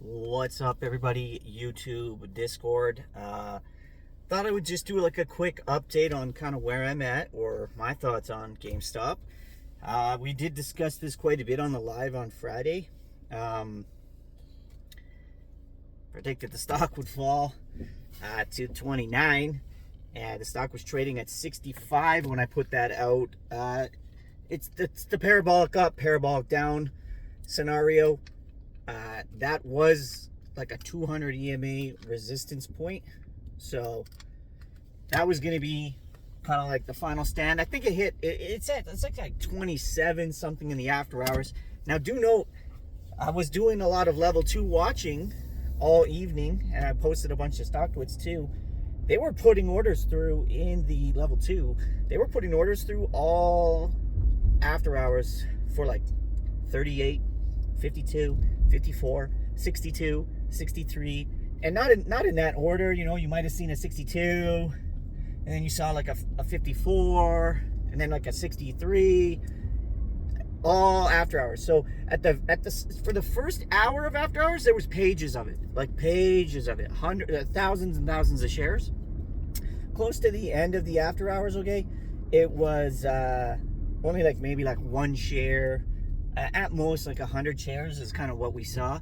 What's up, everybody? YouTube, Discord. Thought I would just do like a quick update on kind of where I'm at or my thoughts on GameStop. We did discuss this quite a bit on the live on Friday. Predicted the stock would fall to 29, and the stock was trading at 65 when I put that out. It's the parabolic up, parabolic down scenario. That was like a 200 EMA resistance point. So that was going to be kind of like the final stand. I think it hit, it's like 27 something in the after hours. Now do note, I was doing a lot of level 2 watching all evening, and I posted a bunch of stock twits too. They were putting orders through in the level 2. They were putting orders through all after hours for like 38, 52, 54, 62, 63, and not in that order. You know, you might have seen a 62, and then you saw like a 54, and then like a 63, all after hours. So at the for the first hour of after hours, there was pages of it, thousands and thousands of shares. Close to the end of the after hours, okay, it was only like maybe like one share. At most like 100 shares is kind of what we saw.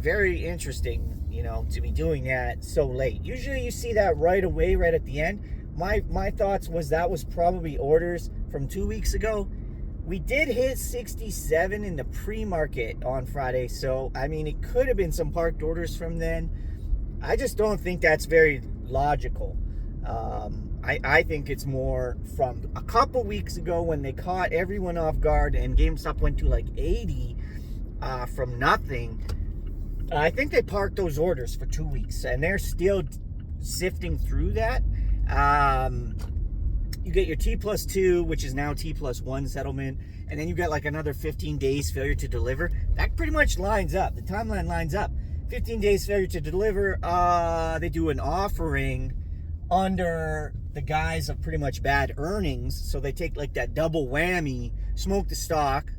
Very interesting, you know, to be doing that so late. Usually you see that right away, right at the end. My thoughts was that was probably orders from 2 weeks ago. We did hit 67 in the pre-market on Friday, so I mean it could have been some parked orders from then. I just don't think that's very logical. I think it's more from a couple weeks ago when they caught everyone off guard and GameStop went to like 80 from nothing. I think they parked those orders for 2 weeks, and they're still sifting through that. You get your T+2, which is now T+1 settlement, and then you get like another 15 days failure to deliver. That pretty much lines up. The timeline lines up. 15 days failure to deliver. They do an offering under the guise of pretty much bad earnings, so they take like that double whammy, smoke the stock.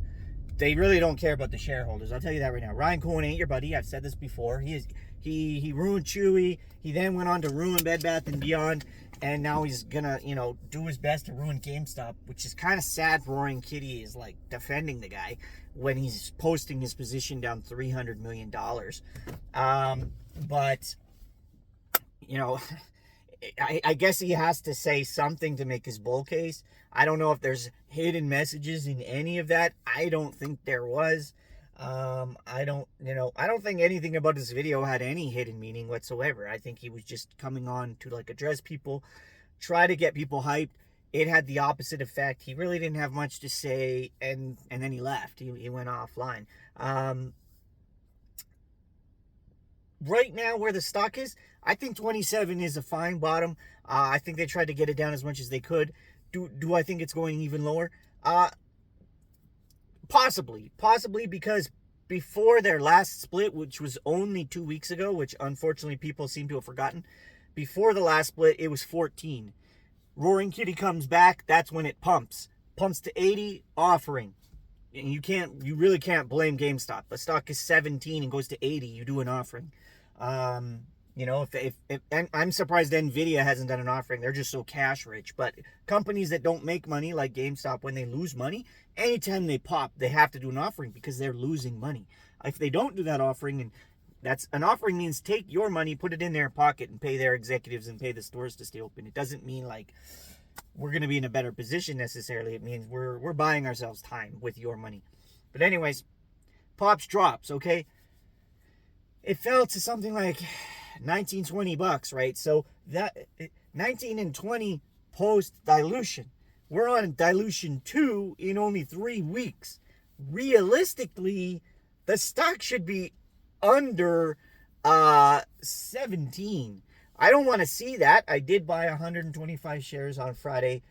They really don't care about the shareholders, I'll tell you that right now. Ryan Cohen ain't your buddy. I've said this before. He ruined Chewy. He then went on to ruin Bed Bath & Beyond, and now he's gonna, you know, do his best to ruin GameStop, which is kind of sad. Roaring Kitty is like defending the guy when he's posting his position down $300 million. But you know, I guess he has to say something to make his bull case. I don't know if there's hidden messages in any of that. I don't think there was. I don't think anything about this video had any hidden meaning whatsoever. I think he was just coming on to like address people, try to get people hyped. It had the opposite effect. He really didn't have much to say, and then he left. He went offline. Right now, where the stock is, I think 27 is a fine bottom. I think they tried to get it down as much as they could. Do I think it's going even lower? Possibly because before their last split, which was only 2 weeks ago, which unfortunately people seem to have forgotten, before the last split, it was 14. Roaring Kitty comes back, that's when it pumps to 80, offering. And you really can't blame GameStop. The stock is 17 and goes to 80, you do an offering. You know, if and I'm surprised Nvidia hasn't done an offering. They're just so cash rich. But companies that don't make money, like GameStop, when they lose money, anytime they pop, they have to do an offering because they're losing money. If they don't do that offering, and that's an offering means take your money, put it in their pocket, and pay their executives and pay the stores to stay open. It doesn't mean like we're going to be in a better position necessarily. It means we're buying ourselves time with your money. But anyways, pops drops, okay? It fell to something like 19, 20 bucks, right? So that 19 and 20 post dilution. We're on dilution 2 in only 3 weeks. Realistically, the stock should be under 17. I don't want to see that. I did buy 125 shares on Friday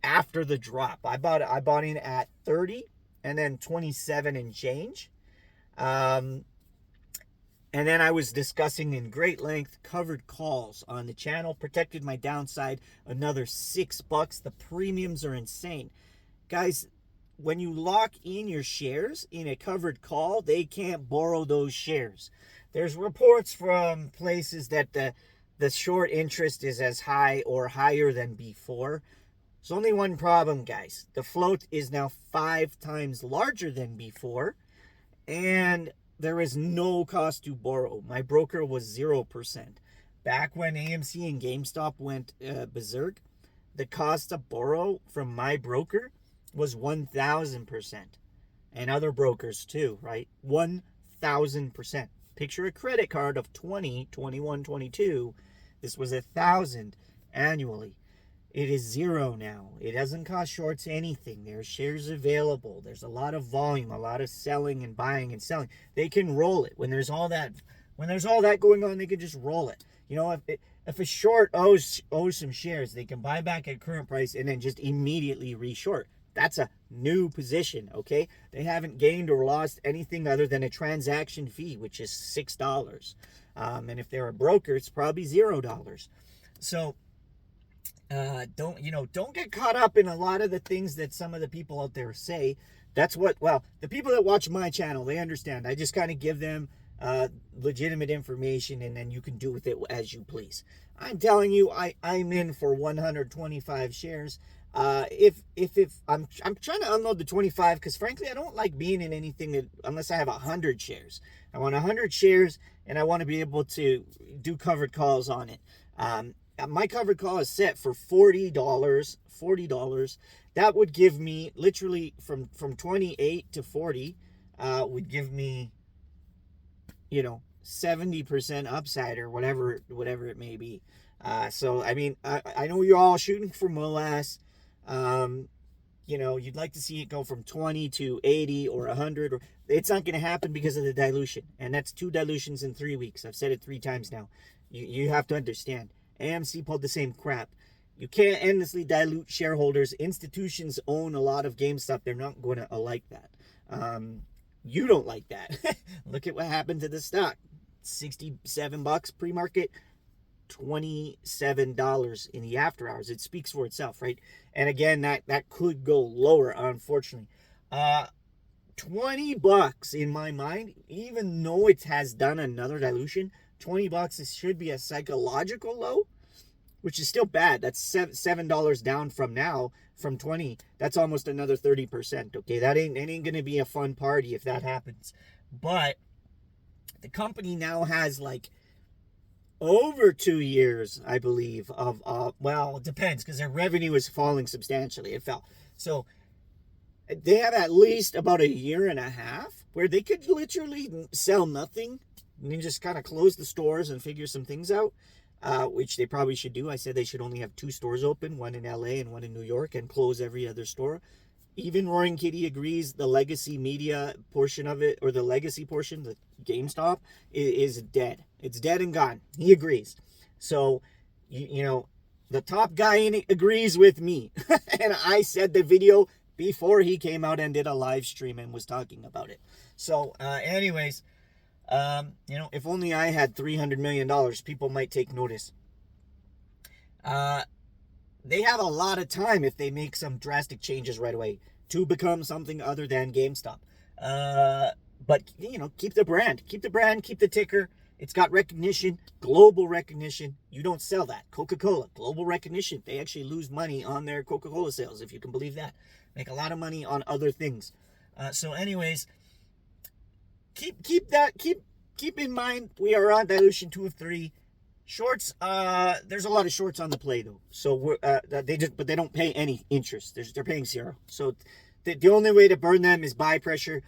after the drop. I bought in at 30 and then 27 and change. And then I was discussing in great length covered calls on the channel, protected my downside another $6. The premiums are insane. Guys, when you lock in your shares in a covered call, they can't borrow those shares. There's reports from places that the short interest is as high or higher than before. There's only one problem, guys. The float is now 5 times larger than before, and there is no cost to borrow. My broker was 0%. Back when AMC and GameStop went berserk, the cost to borrow from my broker was 1,000%. And other brokers too, right? 1,000%. Picture a credit card of 20, 21, 22. This was 1,000 annually. It is 0 now. It doesn't cost shorts anything. There's shares available. There's a lot of volume, a lot of selling and buying and selling. They can roll it. When there's all that going on, they can just roll it. You know, if a short owes some shares, they can buy back at current price and then just immediately reshort. That's a new position, okay? They haven't gained or lost anything other than a transaction fee, which is $6. And if they're a broker, it's probably $0. So don't get caught up in a lot of the things that some of the people out there say. That's the people that watch my channel, they understand. I just kind of give them legitimate information, and then you can do with it as you please. I'm telling you, I'm in for 125 shares. If I'm trying to unload the 25, because frankly I don't like being in anything unless I have 100 shares. I want 100 shares, and I want to be able to do covered calls on it. My covered call is set for $40. That would give me literally from 28 to 40 would give me 70% upside or whatever it may be. So I mean, I know you're all shooting for molas. You'd like to see it go from 20 to 80 or 100, or it's not going to happen because of the dilution. And that's 2 dilutions in 3 weeks. I've said it 3 times now. You have to understand. AMC pulled the same crap. You can't endlessly dilute shareholders. Institutions own a lot of GameStop. They're not going to like that. You don't like that. Look at what happened to the stock. $67 pre-market. $27 in the after hours. It speaks for itself, right? And again, that could go lower, unfortunately. $20 in my mind, even though it has done another dilution, $20 should be a psychological low, which is still bad. That's $7 down from now, from 20. That's almost another 30%. Okay, that ain't gonna be a fun party if that happens. But the company now has like over 2 years, I believe, of it depends, because their revenue is falling substantially. It fell. So they have at least about 1.5 years where they could literally sell nothing and then just kind of close the stores and figure some things out, which they probably should do. I said they should only have 2 stores open, one in LA and one in New York, and close every other store. Even Roaring Kitty agrees the legacy media portion of it, or the legacy portion, the GameStop, is dead. It's dead and gone. He agrees. So, the top guy in it agrees with me. And I said the video before he came out and did a live stream and was talking about it. So, anyways, if only I had $300 million, people might take notice. They have a lot of time if they make some drastic changes right away to become something other than GameStop. But, keep the brand, keep the ticker. It's got recognition, global recognition. You don't sell that. Coca-Cola, global recognition. They actually lose money on their Coca-Cola sales, if you can believe that. Make a lot of money on other things. So anyways, keep in mind, we are on dilution 2 of 3. Shorts, there's a lot of shorts on the play though. So but they don't pay any interest. They're paying 0. So the only way to burn them is buy pressure.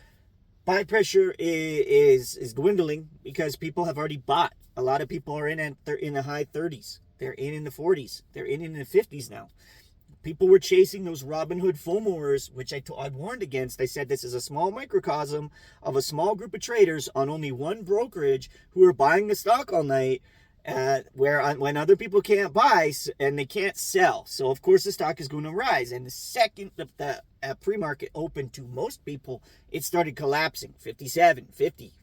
Buy pressure is dwindling because people have already bought. A lot of people are they're in the high 30s. They're in the 40s. They're in the 50s now. People were chasing those Robinhood FOMOers, which I warned against. I said this is a small microcosm of a small group of traders on only one brokerage who are buying the stock all night, when other people can't buy and they can't sell. So of course the stock is going to rise. And the second the pre-market opened to most people, it started collapsing. 57, 50,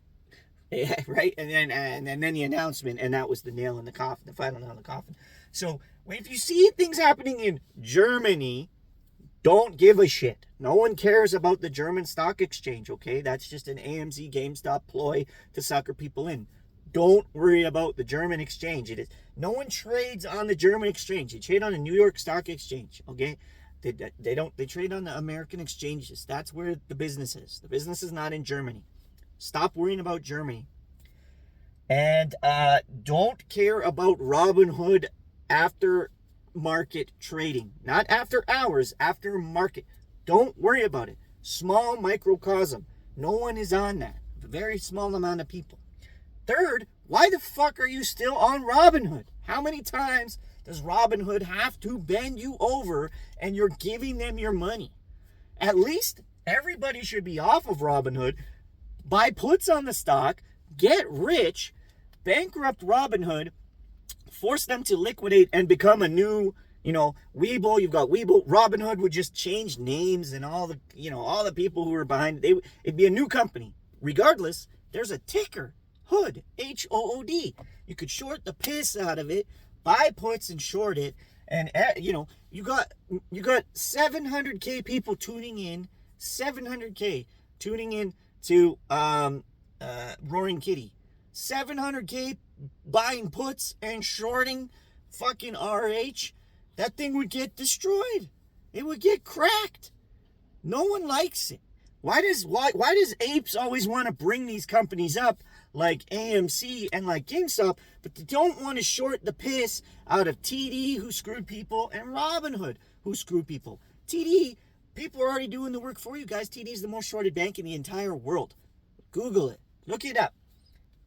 right? And then the announcement, and that was the nail in the coffin, the final nail in the coffin. So if you see things happening in Germany, don't give a shit. No one cares about the German stock exchange, okay? That's just an AMC GameStop ploy to sucker people in. Don't worry about the German exchange. No one trades on the German exchange. They trade on the New York Stock Exchange. Okay, they trade on the American exchanges. That's where the business is. The business is not in Germany. Stop worrying about Germany. And don't care about Robinhood after market trading. Not after hours, after market. Don't worry about it. Small microcosm. No one is on that. A very small amount of people. Third, why the fuck are you still on Robinhood? How many times does Robinhood have to bend you over and you're giving them your money? At least everybody should be off of Robinhood. Buy puts on the stock, get rich, bankrupt Robinhood, force them to liquidate and become a new, Webull. You've got Webull. Robinhood would just change names and all the people who were behind it. It'd be a new company. Regardless, there's a ticker, Hood, HOOD. You could short the piss out of it, buy puts and short it, and you got 700K people tuning in, 700K tuning in to Roaring Kitty. 700K buying puts and shorting fucking RH. That thing would get destroyed. It would get cracked. No one likes it. Why does apes always want to bring these companies up like AMC and like GameStop, but they don't want to short the piss out of TD, who screwed people, and Robinhood, who screwed people? TD, people are already doing the work for you guys. TD is the most shorted bank in the entire world. Google it. Look it up.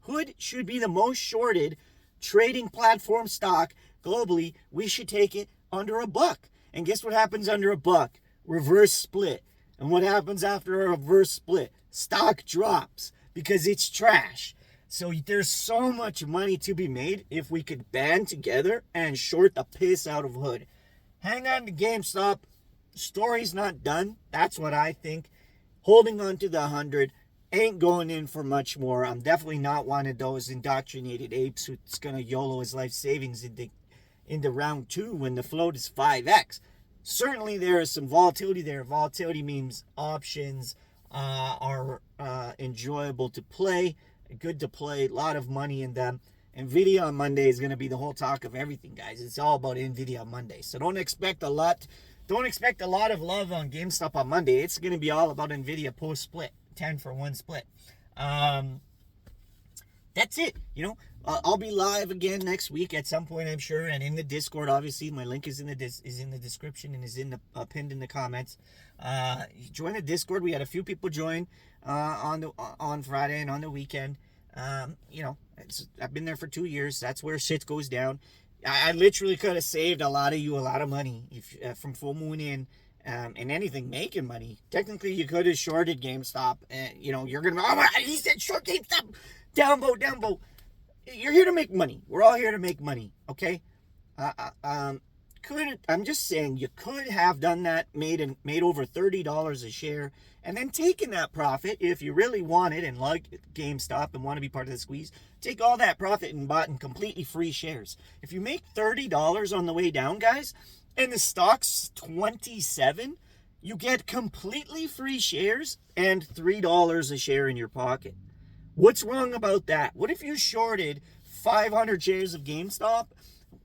Hood should be the most shorted trading platform stock globally. We should take it under $1. And guess what happens under $1? Reverse split. And what happens after a reverse split? Stock drops because it's trash. So there's so much money to be made if we could band together and short the piss out of Hood. Hang on to GameStop. Story's not done. That's what I think. Holding on to the 100. Ain't going in for much more. I'm definitely not one of those indoctrinated apes who's going to YOLO his life savings into round 2 when the float is 5x. Certainly there is some volatility there. Volatility means options are enjoyable to play, good to play, a lot of money in them. NVIDIA on Monday is going to be the whole talk of everything, guys. It's all about NVIDIA on Monday. So don't expect a lot of love on GameStop on Monday. It's going to be all about NVIDIA post-split. 10-for-1 split. That's it. I'll be live again next week at some point, I'm sure, and in the Discord. Obviously, my link is in the description and is pinned in the comments. Join the Discord. We had a few people join on Friday and on the weekend. I've been there for 2 years. That's where shit goes down. I literally could have saved a lot of money from full moon in. And anything making money. Technically, you could have shorted GameStop. You're going to be, he said short GameStop. Down boat. You're here to make money. We're all here to make money, okay? I'm just saying, you could have done that, made over $30 a share, and then taken that profit, if you really wanted and like GameStop and want to be part of the squeeze, take all that profit and bought in completely free shares. If you make $30 on the way down, guys, and the stock's 27, you get completely free shares and $3 a share in your pocket. What's wrong about that? What if you shorted 500 shares of GameStop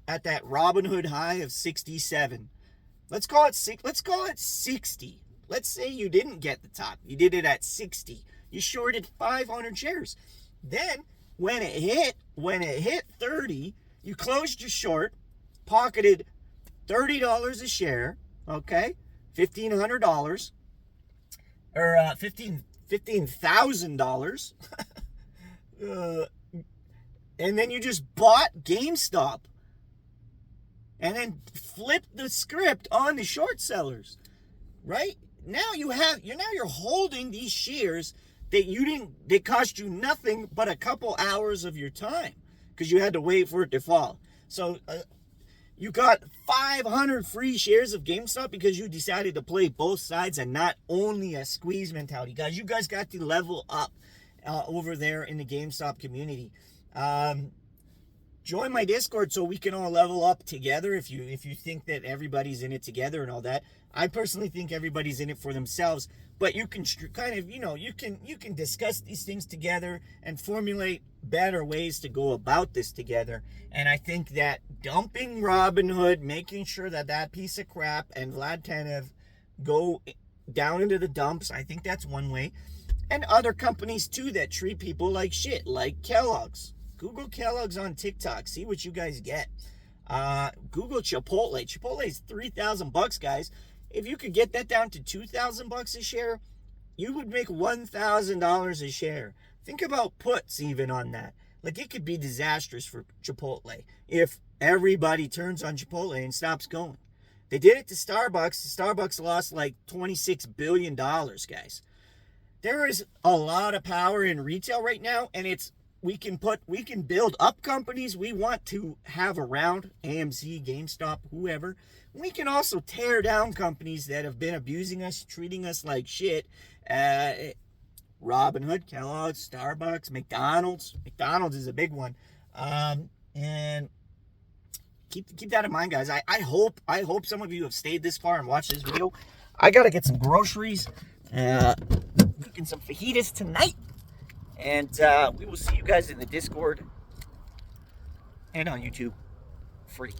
at that Robinhood high of 67? Let's call it 60. Let's say you didn't get the top. You did it at 60. You shorted 500 shares. Then when it hit 30, you closed your short, pocketed $30 a share, okay? $1,500 or $15,000. And then you just bought GameStop and then flipped the script on the short sellers, right? Now you're holding these shares that cost you nothing but a couple hours of your time because you had to wait for it to fall. So you got 500 free shares of GameStop because you decided to play both sides and not only a squeeze mentality. Guys, you guys got to level up over there in the GameStop community. join my Discord so we can all level up together. If you think that everybody's in it together and all that, I personally think everybody's in it for themselves. But you can kind of, you can discuss these things together and formulate better ways to go about this together. And I think that dumping Robinhood, making sure that piece of crap and Vlad Tenev go down into the dumps, I think that's one way. And other companies too that treat people like shit, like Kellogg's. Google Kellogg's on TikTok. See what you guys get. Google Chipotle. Chipotle is $3,000, guys. If you could get that down to $2,000 a share, you would make $1,000 a share. Think about puts even on that. Like, it could be disastrous for Chipotle if everybody turns on Chipotle and stops going. They did it to Starbucks. Starbucks lost like $26 billion, guys. There is a lot of power in retail right now, and we can build up companies we want to have around, AMC, GameStop, whoever. We can also tear down companies that have been abusing us, treating us like shit. Robinhood, Kellogg's, Starbucks, McDonald's. McDonald's is a big one. And keep that in mind, guys. I hope some of you have stayed this far and watched this video. I gotta get some groceries. Cooking some fajitas tonight. And we will see you guys in the Discord and on YouTube. Free.